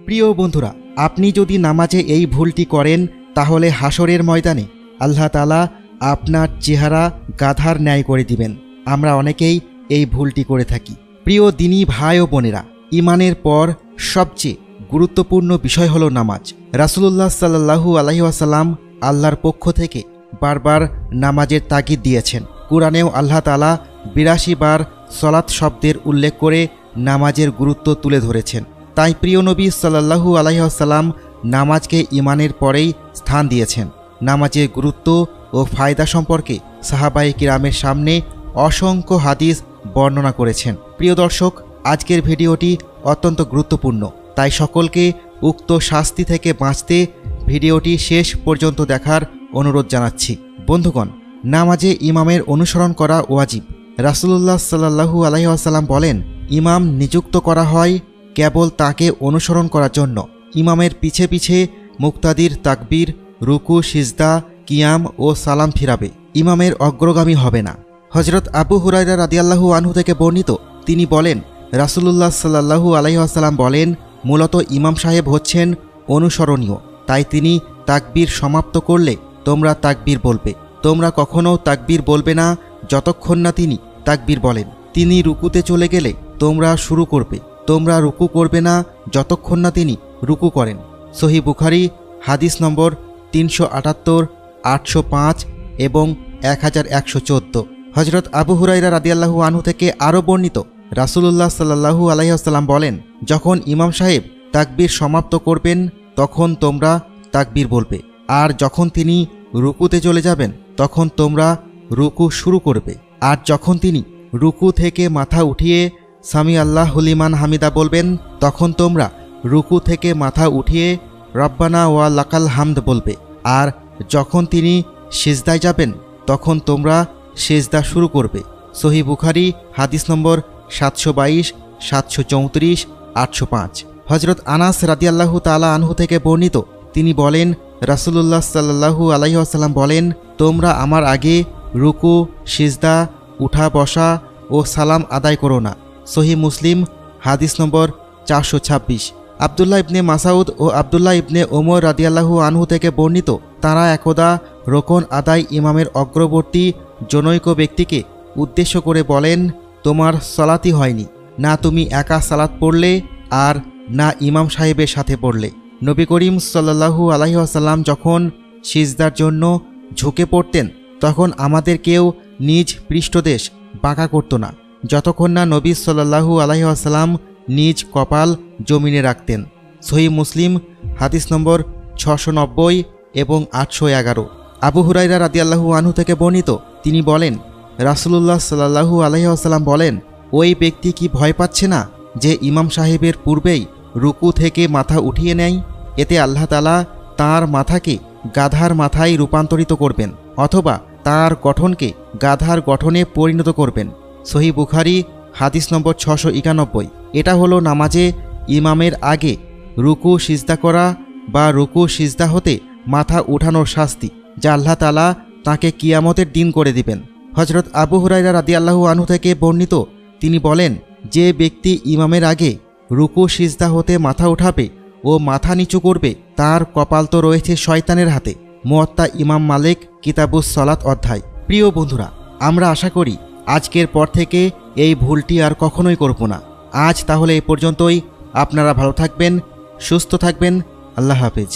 প্রিয় বন্ধুরা, আপনি যদি নামাজে এই ভুলটি করেন তাহলে হাসরের ময়দানে আল্লাহ তাআলা আপনার চেহারা গাধার ন্যায় করে দিবেন। আমরা অনেকেই এই ভুলটি করে থাকি। প্রিয় দিনী ভাই ও বোনেরা, ঈমানের পর সবচেয়ে গুরুত্বপূর্ণ বিষয় হলো নামাজ। রাসূলুল্লাহ সাল্লাল্লাহু আলাইহি ওয়াসাল্লাম আল্লাহর পক্ষ থেকে বারবার নামাজের তাগিদ দিয়েছেন। কুরআনেও আল্লাহ তাআলা ৮২ বার সলাত শব্দের উল্লেখ করে নামাজের গুরুত্ব তুলে ধরেছেন। তাই প্রিয় নবী সাল্লাল্লাহু আলাইহি ওয়াসাল্লাম নামাজকে ঈমানের পরেই স্থান দিয়েছেন। নামাজের গুরুত্ব ও ফায়দা সম্পর্কে সাহাবায়ে কিরামের সামনে অসংখ্য হাদিস বর্ণনা করেছেন। প্রিয় দর্শক, আজকের ভিডিওটি অত্যন্ত গুরুত্বপূর্ণ, তাই সকলকে উক্ত শাস্তি থেকে বাঁচতে ভিডিওটি শেষ পর্যন্ত দেখার অনুরোধ জানাচ্ছি। বন্ধুগণ, নামাজে ইমামের অনুসরণ করা ওয়াজিব। রাসূলুল্লাহ সাল্লাল্লাহু আলাইহি ওয়াসাল্লাম বলেন, ইমাম নিযুক্ত করা হয় কেবল তাকে অনুসরণ করার জন্য। ইমামের পিছে পিছে মুক্তাদির তাকবীর, রুকু, সিজদা, কিয়াম ও সালাম ফিরাবে। ইমামের অগ্রগামী হবে না। হযরত আবু হুরায়রা রাদিয়াল্লাহু আনহু থেকে বর্ণিত, তিনি বলেন, রাসূলুল্লাহ সাল্লাল্লাহু আলাইহি ওয়াসাল্লাম বলেন, মূলত ইমাম সাহেব হচ্ছেন অনুসরণীয়, তাই তিনি তাকবীর সমাপ্ত করলে তোমরা তাকবীর বলবে। তোমরা কখনো তাকবীর বলবে না যতক্ষণ না তিনি তাকবীর বলেন। তিনি রুকুতে চলে গেলে তোমরা শুরু করবে। তোমরা রুকু করবে না যতক্ষণ না তিনি রুকু করেন। সহিহ বুখারী হাদিস নম্বর ৩৭৮, ৮০৫ এবং ১১১৪। হযরত আবু হুরায়রা রাদিয়াল্লাহু আনহু থেকে আরও বর্ণিত, রাসূলুল্লাহ সাল্লাল্লাহু আলাইহি ওয়াসাল্লাম বলেন, যখন ইমাম সাহেব তাকবীর সমাপ্ত করবেন তখন তোমরা তাকবীর বলবে, আর যখন তিনি রুকুতে চলে যাবেন তখন তোমরা রুকু শুরু করবে। আর যখন তিনি রুকু থেকে মাথা উঠিয়ে সামি আল্লাহু লিমান হামিদা বলবেন তখন তোমরা রুকু থেকে মাথা উঠিয়ে রব্বানা ওয়া লাকাল হামদ বলবে। আর যখন তিনি সিজদায় যাবেন তখন তোমরা সিজদা শুরু করবে। সহিহ বুখারী হাদিস নম্বর ৭২২, ৭৩৪, ৮০৫। হযরত আনাস রাদিয়াল্লাহু তাআলা আনহু থেকে বর্ণিত, তিনি বলেন, রাসূলুল্লাহ সাল্লাল্লাহু আলাইহি ওয়াসাল্লাম বলেন, তোমরা আমার আগে রুকু, সিজদা, উঠা বসা ও সালাম আদায় করো না। সহিহ মুসলিম হাদিস নম্বর ৪২৬। আব্দুল্লাহ ইবনে মাসউদ ও আব্দুল্লাহ ইবনে ওমর রাদিয়াল্লাহু আনহু থেকে বর্ণিত, তারা একদা রোকন আদায় ইমামের অগ্রবর্তী জনৈক ব্যক্তিকে উদ্দেশ্য করে বলেন, তোমার সালাতই হয়নি, না তুমি একা সালাত পড়লে আর না ইমাম সাহেবের সাথে পড়লে। নবী করিম সাল্লাল্লাহু আলাইহি ওয়াসাল্লাম যখন সিজদার জন্য ঝুঁকে পড়তেন তখন আমাদের কেউ নিজ পৃষ্ঠদেশ বাঁকা করত না যতক্ষণ না নবী সাল্লাল্লাহু আলাইহি ওয়াসাল্লাম নিজ কপাল জমিনে রাখতেন। সহিহ মুসলিম হাদিস নম্বর ৬৯০ এবং ৮১১। আবু হুরায়রা রাদিয়াল্লাহু আনহু থেকে বর্ণিত, তিনি বলেন, রাসূলুল্লাহ সাল্লাল্লাহু আলাইহি ওয়াসাল্লাম বলেন, ওই ব্যক্তি কি ভয় পাচ্ছে না যে ইমাম সাহেবের পূর্বেই রুকু থেকে মাথা উঠিয়ে নেয়? এতে আল্লাহ তাআলা তাঁর মাথাকে গাধার মাথায় রূপান্তরিত করবেন অথবা তার গঠনকে গাধার গঠনে পরিণত করবেন। সহিহ বুখারী হাদিস নম্বর ৬৯১। এটা হলো নামাজে ইমামের আগে রুকু সিজদা করা বা রুকু সিজদা হতে মাথা উঠানোর শাস্তি, যা আল্লাহ তাআলা তাঁকে কিয়ামতের দিন করে দিবেন। হযরত আবু হুরায়রা রাদিয়াল্লাহু আনহু থেকে বর্ণিত, তিনি বলেন, যে ব্যক্তি ইমামের আগে রুকু সিজদা হতে মাথা উঠাবে ও মাথা নিচু করবে তার কপাল তো রয়েছে শয়তানের হাতে। মুয়াত্তা ইমাম মালিক কিতাবুস সালাত অধ্যায়। প্রিয় বন্ধুরা, আমরা আশা করি আজকের পর থেকে এই ভুলটি আর কখনোই করব না। আজ তাহলে এ পর্যন্তই। আপনারা ভালো থাকবেন, সুস্থ থাকবেন। আল্লাহ হাফেজ।